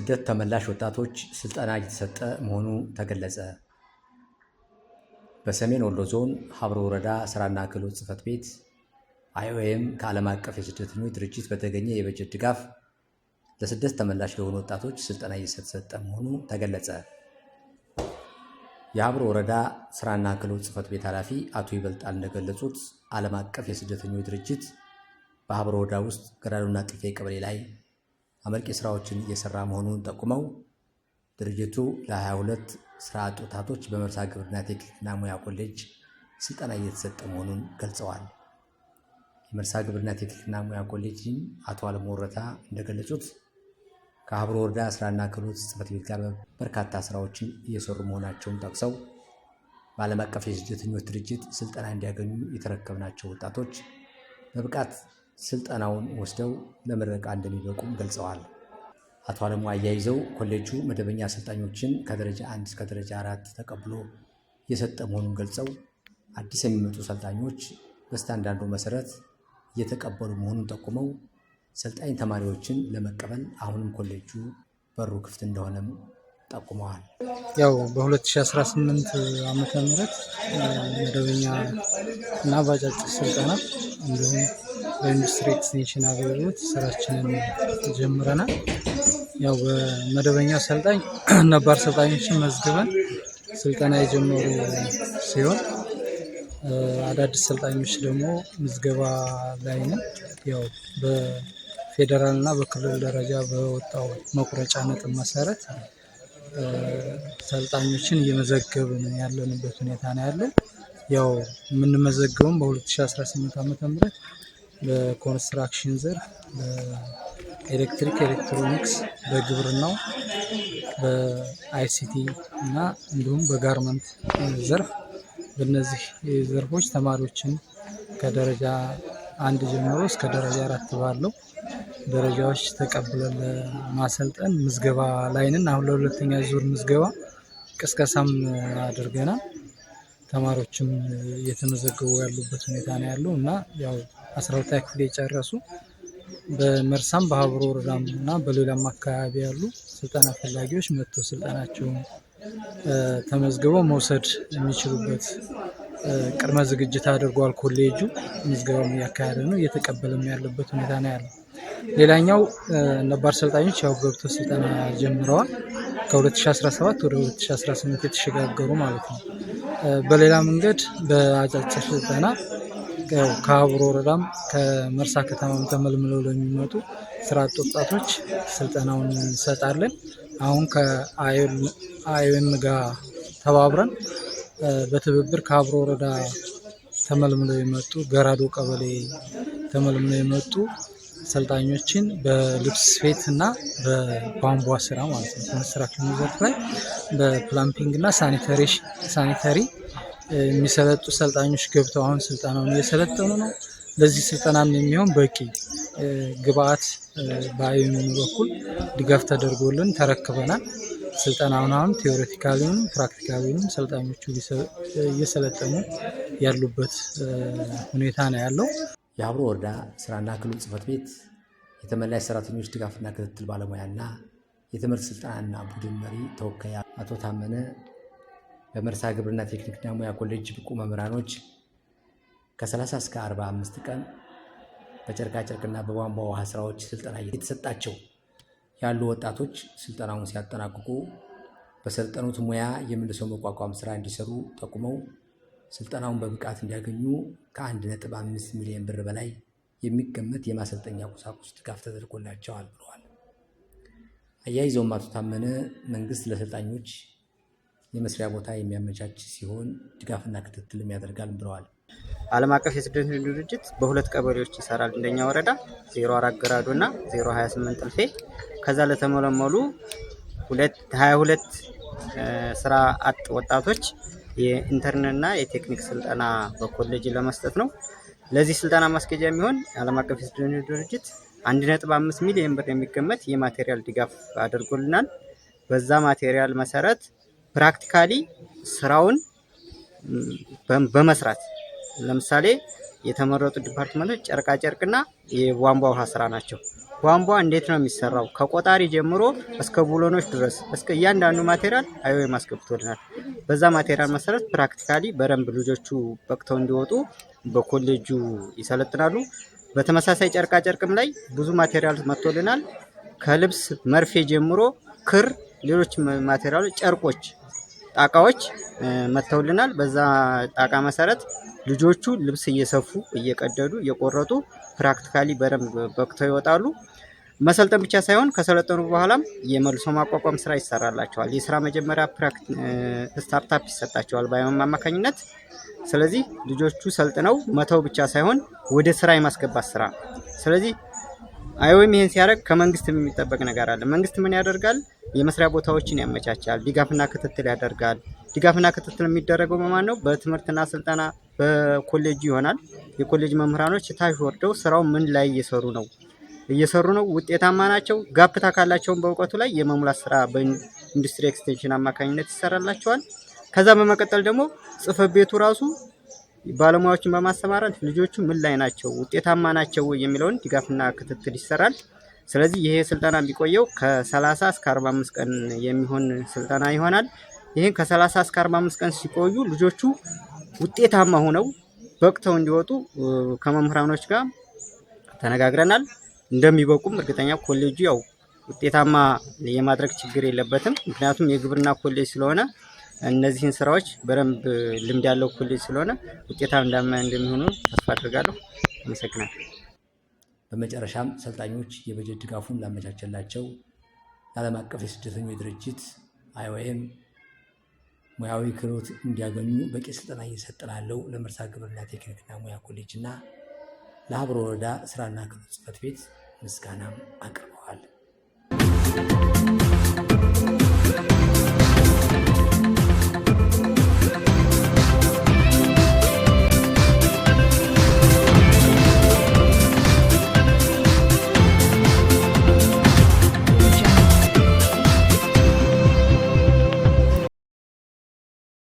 ለስደት ተመላሽ ወጣቶች ስልጠና እየተሰጠ መሆኑ ተገለጸ። በሰሜን ወሎ ዞን ሀብሮ ወረዳ ስራና ክህሎት ጽሕፈት ቤት IOM ከዓለም አቀፍ የስደተኞች ድርጅት በተገኘ የበጀት ድጋፍ ለስደት ተመላሽ ለሆኑ ወጣቶች ስልጠና እየተሰጠ መሆኑ ተገለጸ። የሀብሮ ወረዳ ስራና ክህሎት ጽሕፈት ቤት ኃላፊ አቶ ይበልጣል እንደገለጹት ዓለም አቀፍ የስደተኞች ድርጅት በሀብሮ ወረዳ ውስጥ ገራዶና ጥልፌ ቀበሌ ላይ አመርቂ ስራዎችን እየሰራ መሆኑን ጠቁመው ድርጅቱ ለ22 ስራ አጥ ወጣቶች በመርሳ ግብርና ቴክኒክና ሙያ ኮሌጅ ስልጠና እየተሰጠ መሆኑን ገልጸዋል። የመርሳ ግብርና ቴክኒክና ሙያ ኮሌጅን አቶ አለሙ ወረታ እንደገለጹት ከሀብሮ ወረዳ ስራና ክህሎት ጽሕፈት ቤት ጋር በርካታ ስራዎችን እየሰሩ መሆናቸውን ጠቅሰው በዓለም አቀፍ የስደተኞች ድርጅት ስልጠና እንዲያገኙ የተረከብናቸው ወጣቶች በብቃት ስልጠናውን ወስደው ለምረቃ እንደሚበቁም ገልጸዋል። አቶ አለሙ አያይዘው ኮሌጁ መደበኛ አሰልጣኞችን ከደረጃ 1 እስከ ደረጃ 4 ተቀብሎ እየሰጠ መሆኑን ገልጸው አዲስ የሚመጡ ሰልጣኞች በስታንዳርዱ መሰረት እየተቀበሉ መሆኑን ጠቁመው ሰልጣኝ ተማሪዎችን ለመቀበል አሁንም ኮሌጁ በሩ ክፍት እንደሆነም ጠቁመዋል። ያው በ2018 ዓመተ ምህረት መደበኛ እና ባጫጭር ስልጠና እንዲሁም በኢንዱስትሪ ኤክስቴንሽን አገልግሎት ስራችንን ጀምረናል። ያው በመደበኛ ሰልጣኝ ነባር ሰልጣኞችን መዝግበን ስልጠና የጀመሩ ሲሆን አዳዲስ ሰልጣኞች ደግሞ ምዝገባ ላይ ነን። ያው በፌዴራል እና በክልል ደረጃ በወጣው መቁረጫ ነጥብ መሰረት ሰልጣኞችን እየመዘገብን ያለንበት ሁኔታ ነው ያለው። ያው የምንመዘገበው በ2018 ዓ.ም በኮንስትራክሽን ዘርፍ፣ በኤሌክትሪክ ኤሌክትሮኒክስ፣ በግብርናው፣ በICT እና እንዲሁም በጋርመንት ዘርፍ በእነዚህ ዘርፎች ተማሪዎችን ከደረጃ 1 ጀምሮ እስከ ደረጃ 4 ባለው ደረጃዎች ተቀብለን ማሰልጠን ምዝገባ ላይ ነን። አሁን ለሁለተኛ ዙር ምዝገባ ቅስቀሳም አድርገናል። ተማሪዎችም እየተመዘገቡ ያሉበት ሁኔታ ነው ያለው እና ያው 12ኛ ክፍል የጨረሱ በመርሳም በሀብሮ ወረዳም እና በሌላም አካባቢ ያሉ ስልጠና ፈላጊዎች መጥተው ስልጠናቸውን ተመዝግበው መውሰድ የሚችሉበት ቅድመ ዝግጅት አድርጓል። ኮሌጁ ምዝገባውን እያካሄደ ነው፣ እየተቀበለም ያለበት ሁኔታ ነው ያለው። ሌላኛው ነባር ሰልጣኞች ያው ገብተው ስልጠና ጀምረዋል። ከ2017 ወደ 2018 የተሸጋገሩ ማለት ነው። በሌላ መንገድ በአጫጭር ስልጠና ከሀብሮ ወረዳም ከመርሳ ከተማም ተመልምለው ለሚመጡ ስራ አጥ ወጣቶች ስልጠናውን እንሰጣለን። አሁን ከIOM ጋር ተባብረን በትብብር ከሀብሮ ወረዳ ተመልምለው የመጡ ገራዶ ቀበሌ ተመልምለው የመጡ ሰልጣኞችን በልብስ ስፌት እና በቧንቧ ስራ ማለት ነው ኮንስትራክሽን ዘርፍ ላይ በፕላምፒንግ እና ሳኒተሪ የሚሰለጡ ሰልጣኞች ገብተው አሁን ስልጠናውን እየሰለጠኑ ነው። ለዚህ ስልጠናም የሚሆን በቂ ግብአት በIOM በኩል ድጋፍ ተደርጎልን ተረክበናል። ስልጠናውን አሁን ቲዎሬቲካሊውን ፕራክቲካሊውን ሰልጣኞቹ እየሰለጠኑ ያሉበት ሁኔታ ነው ያለው። የሀብሮ ወረዳ ስራና ክህሎት ጽሕፈት ቤት የተመላሽ ሰራተኞች ድጋፍና ክትትል ባለሙያና የትምህርት ስልጠናና ቡድን መሪ ተወካይ አቶ ታመነ በመርሳ ግብርና ቴክኒክና ሙያ ኮሌጅ ብቁ መምህራኖች ከ30 እስከ 45 ቀን በጨርቃጨርቅና በቧንቧ ውሃ ስራዎች ስልጠና የተሰጣቸው ያሉ ወጣቶች ስልጠናውን ሲያጠናቅቁ በሰልጠኑት ሙያ የመልሶ መቋቋም ስራ እንዲሰሩ ጠቁመው ስልጠናውን በብቃት እንዲያገኙ ከ1.5 ሚሊዮን ብር በላይ የሚገመት የማሰልጠኛ ቁሳቁስ ድጋፍ ተደርጎላቸዋል ብለዋል። አያይዘውም አቶ ታመነ መንግስት ለሰልጣኞች የመስሪያ ቦታ የሚያመቻች ሲሆን ድጋፍና ክትትልም ያደርጋል ብለዋል። ዓለም አቀፍ የስደተኞች ድርጅት በሁለት ቀበሌዎች ይሰራል። እንደኛ ወረዳ 04 ገራዶ እና 028 ጥልፌ። ከዛ ለተመለመሉ 22 ስራ አጥ ወጣቶች የኢንተርንና የቴክኒክ ስልጠና በኮሌጅ ለመስጠት ነው። ለዚህ ስልጠና ማስኬጃ የሚሆን ዓለም አቀፍ የስደተኞች ድርጅት 1.5 ሚሊዮን ብር የሚገመት የማቴሪያል ድጋፍ አድርጎልናል። በዛ ማቴሪያል መሰረት ፕራክቲካሊ ስራውን በመስራት ለምሳሌ የተመረጡ ዲፓርትመንቶች ጨርቃጨርቅና የቧንቧ ውሃ ስራ ናቸው። ቧንቧ እንዴት ነው የሚሰራው ከቆጣሪ ጀምሮ እስከ ቡሎኖች ድረስ እስከ እያንዳንዱ ማቴሪያል አይኦኤም አስገብቶልናል። በዛ ማቴሪያል መሰረት ፕራክቲካሊ በደንብ ልጆቹ በቅተው እንዲወጡ በኮሌጁ ይሰለጥናሉ። በተመሳሳይ ጨርቃ ጨርቅም ላይ ብዙ ማቴሪያል መጥቶልናል። ከልብስ መርፌ ጀምሮ ክር፣ ሌሎች ማቴሪያሎች፣ ጨርቆች፣ ጣቃዎች መጥተውልናል። በዛ ጣቃ መሰረት ልጆቹ ልብስ እየሰፉ እየቀደዱ እየቆረጡ ፕራክቲካሊ በደንብ በቅተው ይወጣሉ። መሰልጠን ብቻ ሳይሆን ከሰለጠኑ በኋላም የመልሶ ማቋቋም ስራ ይሰራላቸዋል። የስራ መጀመሪያ ስታርታፕ ይሰጣቸዋል በአይኦኤም አማካኝነት። ስለዚህ ልጆቹ ሰልጥነው መተው ብቻ ሳይሆን ወደ ስራ የማስገባት ስራ። ስለዚህ አይኦኤም ይሄን ሲያደርግ ከመንግስት የሚጠበቅ ነገር አለ። መንግስት ምን ያደርጋል? የመስሪያ ቦታዎችን ያመቻቻል፣ ድጋፍና ክትትል ያደርጋል። ድጋፍና ክትትል የሚደረገው በማን ነው? በትምህርትና ስልጠና በኮሌጁ ይሆናል። የኮሌጅ መምህራኖች ታች ወርደው ስራው ምን ላይ እየሰሩ ነው፣ ውጤታማ ናቸው፣ ጋፕታ ካላቸውን በእውቀቱ ላይ የመሙላት ስራ በኢንዱስትሪ ኤክስቴንሽን አማካኝነት ይሰራላቸዋል። ከዛ በመቀጠል ደግሞ ጽሕፈት ቤቱ ራሱ ባለሙያዎችን በማሰማራት ልጆቹ ምን ላይ ናቸው፣ ውጤታማ ናቸው የሚለውን ድጋፍና ክትትል ይሰራል። ስለዚህ ይሄ ስልጠና የሚቆየው ከ30 እስከ 45 ቀን የሚሆን ስልጠና ይሆናል። ይህን ከ30 እስከ 45 ቀን ሲቆዩ ልጆቹ ውጤታማ ሆነው በቅተው እንዲወጡ ከመምህራኖች ጋር ተነጋግረናል። እንደሚበቁም እርግጠኛ ኮሌጁ ያው ውጤታማ የማድረግ ችግር የለበትም። ምክንያቱም የግብርና ኮሌጅ ስለሆነ እነዚህን ስራዎች በደንብ ልምድ ያለው ኮሌጅ ስለሆነ ውጤታማ እንደሚሆኑ ተስፋ አድርጋለሁ። አመሰግናለሁ። በመጨረሻም ሰልጣኞች የበጀት ድጋፉን ላመቻቸላቸው ለዓለም አቀፍ የስደተኞች ድርጅት አይኦኤም ሙያዊ ክህሎት እንዲያገኙ በቂ ስልጠና እየሰጠ ላለው ለመርሳ ግብርና ቴክኒክና ሙያ ኮሌጅ እና ለሀብሮ ወረዳ ስራና ክህሎት ጽሕፈት ቤት ምስጋናም አቅርበዋል።